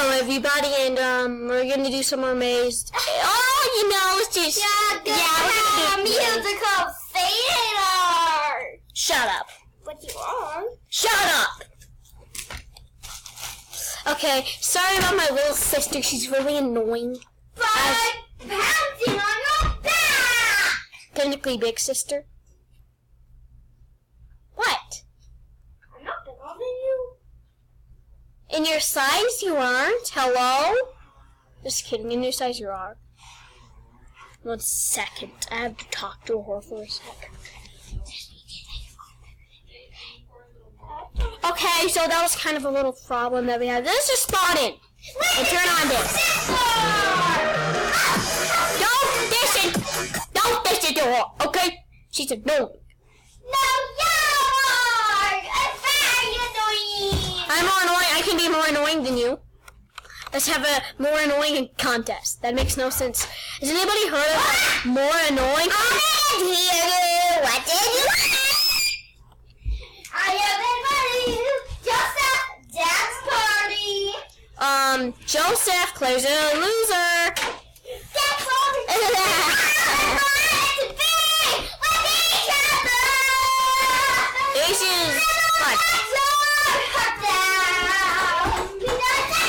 Hello, everybody, and we're gonna do some more mazed. Oh, you know, it's just we're gonna do musical theater. Shut up. But you are. Shut up. Okay, sorry about my little sister. She's really annoying. But pouncing on your back. Technically, big sister. What? I'm not bigger than you. In your size, you aren't. Hello? Just kidding. In your size, you are. 1 second. I have to talk to her for a second. Okay, so that was kind of a little problem that we had. Let's just spawn in and turn on this. Don't listen to her, okay? She's annoying. No, you're very annoying. I'm more annoying. I can be more annoying than you. Let's have a more annoying contest. That makes no sense. Has anybody heard of more annoying? I didn't hear you. What did you say? I am inviting Joseph dance party. Joseph, Claire's a loser. That's all we want to be with each other. This is what?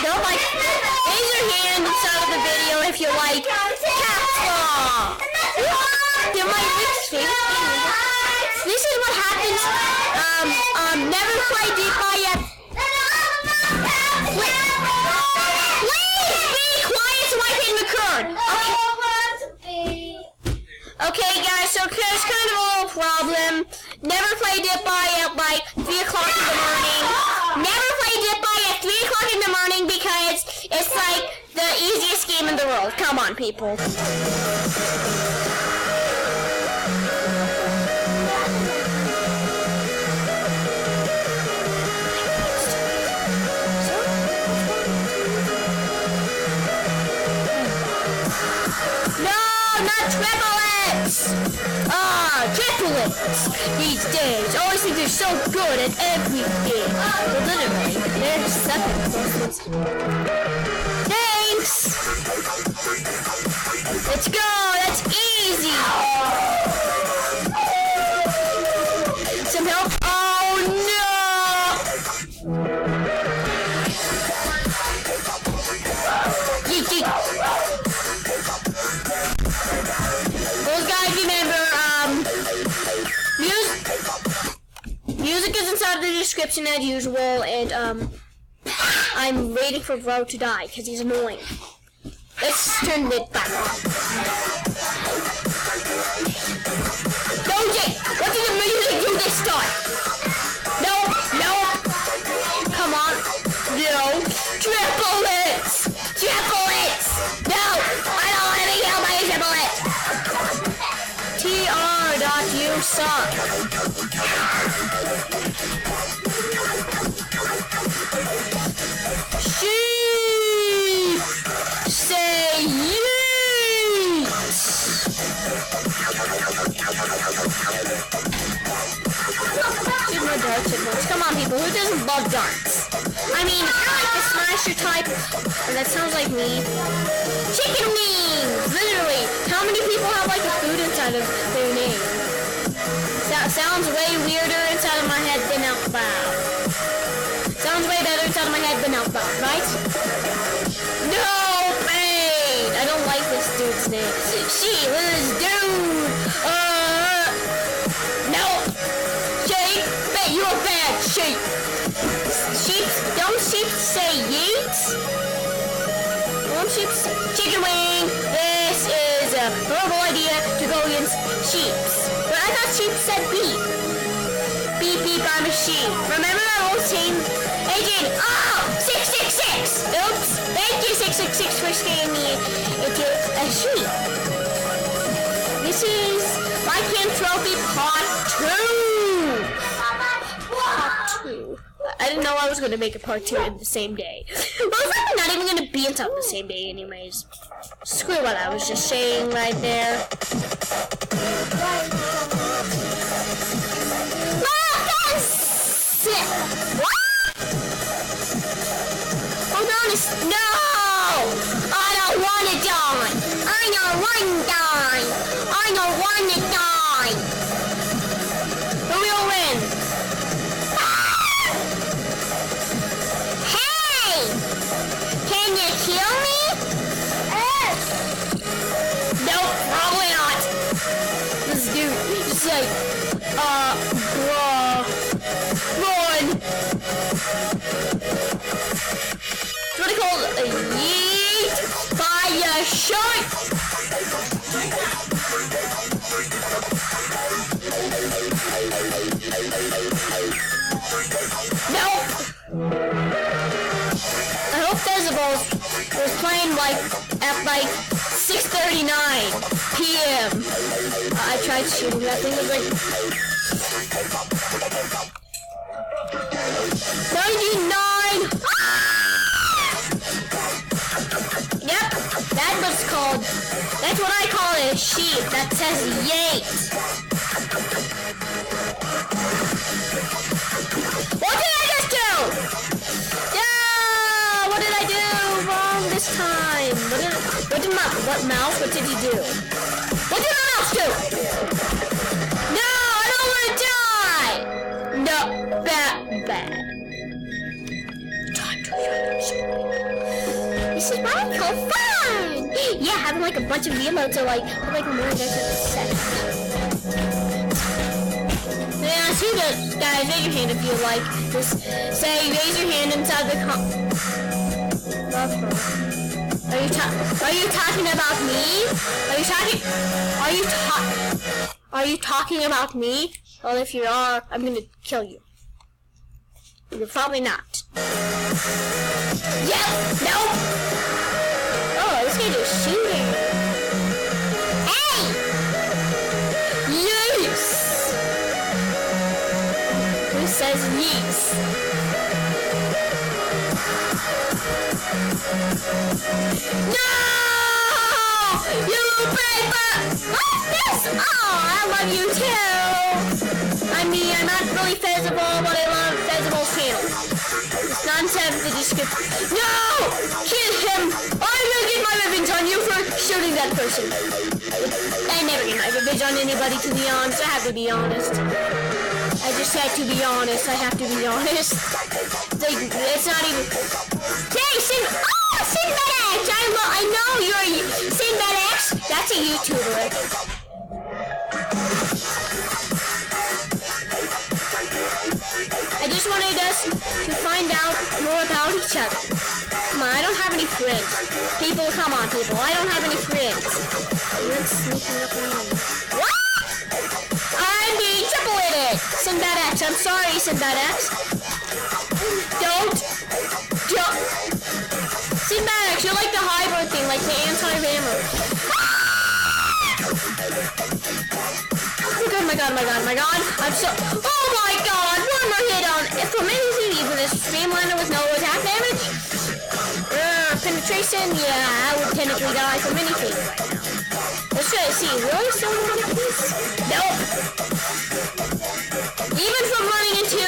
Don't like. Raise your hand inside of the video if you like caps lock. They're my least favorite thing. This is what happens. Never play deep by yet. Please be quiet so I can record. Okay, guys. So there's kind of a little problem. Never play dip by at like 3 o'clock in the morning. Never play dip by at 3 o'clock in the morning because it's like the easiest game in the world. Come on, people. Triplets! Triplets! These days, always think they're so good at everything. But literally, they're second. Thanks! Let's go! That's easy! Some help? Oh no! Yeet, yeet. Those guys, remember, music is inside the description as usual, and, I'm waiting for Bro to die, because he's annoying. Let's turn it back on. No, Jake! What did the music do this time? No! Come on. No. Triplets! No! I don't want to be held by a triplet! TR.you suck. Sheep! Say yeet! Dude, no dart chickens. Come on, people. Who doesn't love darts? I mean, if you're like the smasher type, and that sounds like me. Chicken wings! Literally. How many people have like a food inside of their name? That sounds way weirder inside of my head than out loud. Sounds way better inside of my head than out loud, right? No pain! I don't like this dude's name. She, this dude! No! Sheep! You're a bad sheep! Sheep, don't sheep say yeet? Don't sheep say chicken wing! This is a horrible idea to go against sheeps. But I thought sheep said beep. Beep beep, I'm a sheep. Remember that old team? Agent, 666! Oops! Thank you, 666, for scaring me into a sheep. This is lycantropy part 2! Part 2. I didn't know I was going to make a part 2 in the same day. Well, it's probably not even going to be inside the same day anyways. Screw what I was just saying right there. Oh, that's sick! What? Hold on No! I don't want to die! I don't want to die! I don't want to die! Who will win? Hey! Can you kill me? Nope, probably not. This dude, just like, bruh. Run! What do you call it? A yeet by your shirt! Nope! I hope Feasibles was playing like at like 6:39 p.m. I tried shooting that thing, was like 99! Yep, that was called, that's what I call a sheep that says yeet. What did I just do? Yeah, what did I do wrong this time? What did he do? What did my mouse do? No, I don't want to die! No, bad. Time to this is what I call fun! Yeah, having like a bunch of emotes or like more than sex. Yeah, see that, guys, raise your hand if you like. Just say, raise your hand inside the Are you talking about me? Are you talking about me? Well, if you are, I'm gonna kill you. You're probably not. Yep! Nope! Oh, this guy is shooting. Hey! Yes! Who says yes? No! You paper! What's this? Oh, I love you too! I mean, I'm not really Feasible, but I love Feasible's channel. It's nonsense the description. No! Kill him! I'm gonna get my revenge on you for shooting that person. I never get my revenge on anybody, to be honest. I have to be honest. I just had to be honest. I have to be honest. It's not even... Hey, Sinbad X! I know you're Sinbad X. That's a YouTuber. I just wanted us to find out more about each other. Come on, I don't have any friends. People, come on, people. I don't have any friends. You're sneaking up on me. What? I'm being triple-hitted! Sinbad X, I'm sorry, Sinbad X. Don't. Sinbad X, you're like the hybrid thing, like the anti-rammer. Oh my god. I'm so... Oh my god, one more hit on... From anything, even this streamliner with no attack damage? Penetration? Yeah, I would penetrate die from anything right now. Let's try to see. Really? Someone want to piece? Nope. Even from running into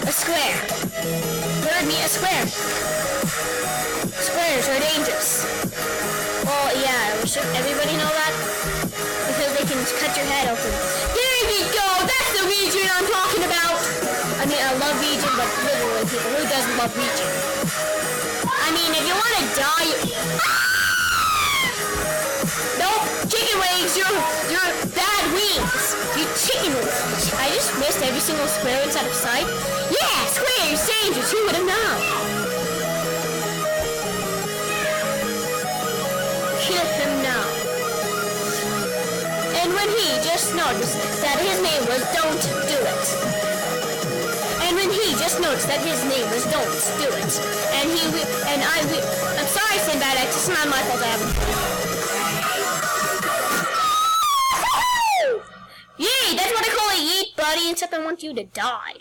a square. Heard me, a square. Squares are dangerous. Well, yeah, should everybody know that? Because they can cut your head open. There you go! That's the region I'm talking about! I mean, I love region, but literally, people, who doesn't love region? I mean, if you want to die... Nope! Chicken wings! You're bad wings! You chicken wings! I just missed every single square inside of sight. Yeah! Squares! Dangerous! Who would have known? Kill him now. And when he just noticed that his name was Don't Do It. And when he just noticed that his name was Don't Do It. I'm sorry, Sinbad X, it's not my fault I haven't. Yay, that's what I call a yeet, buddy, except I want you to die.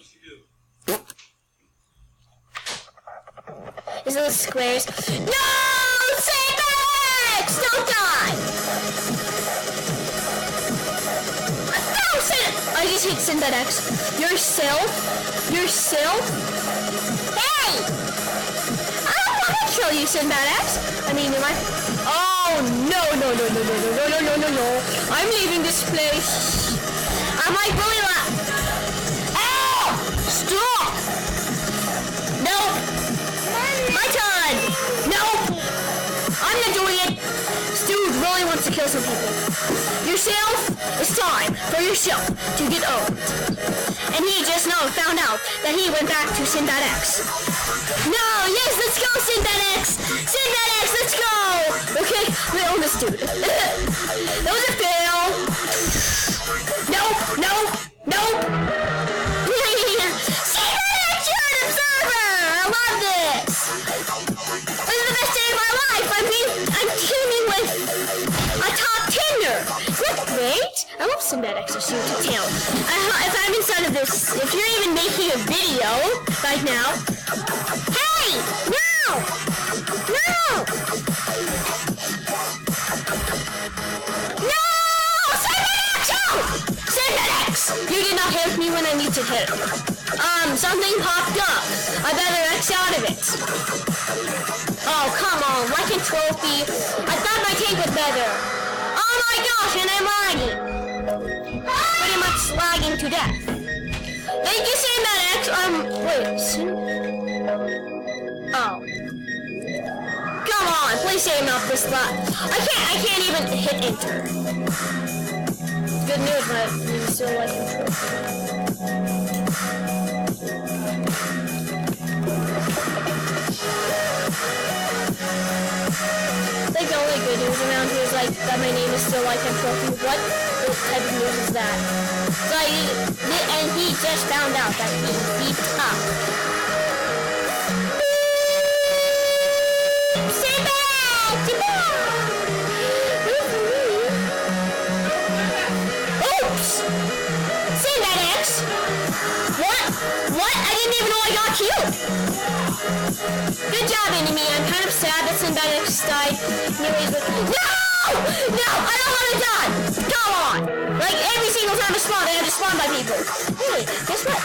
Is it the squares? No! Sinbad X! Don't die! No, I just hit Sinbad X. Yourself? Hey! I don't want to kill you send that X? I mean, am I? Oh no! I'm leaving this place. I'm like really loud. Ow! Stop! Nope. My turn. Nope. I'm not doing it. This dude really wants to kill some people. Yourself, it's time for yourself to get owned. And he just now found out that he went back to Syndat X. No, yes, let's go, Syndat X! Syndat X, let's go! Okay, we own this dude. That was a fail. Nope. Syndat X, you're an observer! I love this! This is the best day of my life! I'm teaming with a top 10er! Isn't that great? I love Syndat X's YouTube channel. If I'm inside of this, if you're even making a video right now, hey! No! Syndat X! You did not hit me when I need to hit. Something popped up. I better X out of it. Oh, come on. Lycantropy. I thought my tank was better. Oh my gosh, and I'm lagging. Pretty much lagging to death. Thank you, Syndat X. Wait. Oh. Come on, please say not this lag. I can't even hit enter. Good news, my name is still Lycantropy. Like the only good news around here is like that my name is still Lycantropy. What type of news is that? And he just found out that he beat up. Oops! Syndat X! What? I didn't even know I got killed! Good job, enemy. I'm kind of sad that Syndat X died. Anyways, but no! I don't want to die! Come on! Like every single time I spawn, I have to spawn by people. Hey, guess what?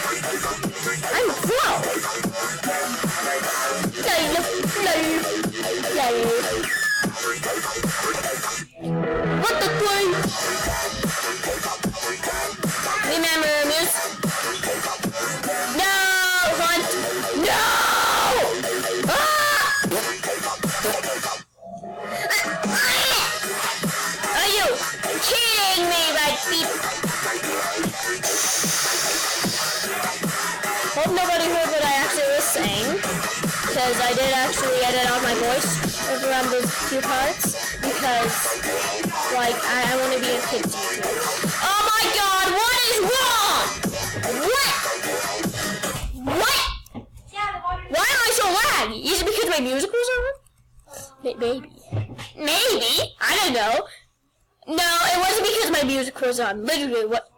I'm pro! What the thing? Remember, Moose? No! Hunt! No! Are you kidding me, right people? Hope nobody heard what I actually was saying, because I did actually edit out my voice around those few parts, because, like, I want to be a kid teacher. Oh my god, what is wrong? What? Why am I so laggy? Is it because my music was on? Maybe. I don't know. No, it wasn't because my music was on. Literally, what?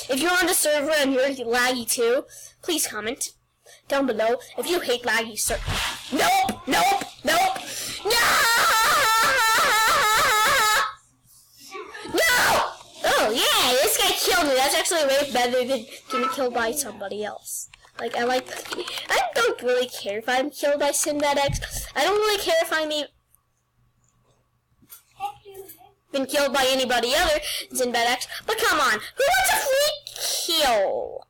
If you're on the server and you're laggy too, please comment down below if you hate laggy server. Nope. No! Oh yeah, this guy killed me. That's actually way better than getting killed by somebody else. Like, I don't really care if I'm killed by Syndat X. I don't really care if I'm been killed by anybody other than Syndat X. But come on, who wants a free kill?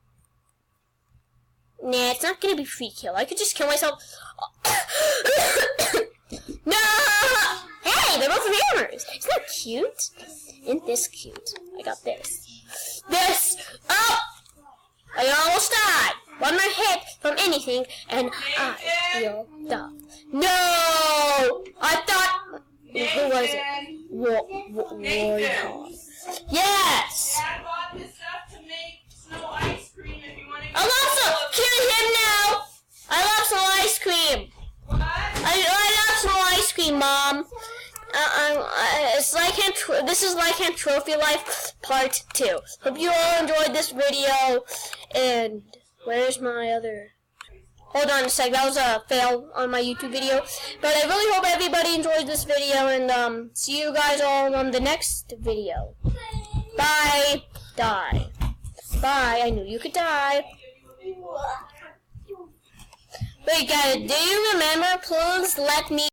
Nah, it's not gonna be free kill. I could just kill myself. No! Hey, they're both hammers. Isn't that cute? Isn't this cute? I got this. Oh! I almost died. One more hit from anything, and I feel dumb. No! I thought... Who was it? Warrior. Yes! Dad bought this stuff to make snow ice cream if you want to I love some... Kill him now! I love some ice cream. What? I love some ice cream, Mom. This is Lycantropy Life Part 2. Hope you all enjoyed this video. And where's my other... Hold on a sec, that was a fail on my YouTube video. But I really hope everybody enjoyed this video. And see you guys all on the next video. Bye. Die. Bye. I knew you could die. Wait guys, do you remember? Please let me...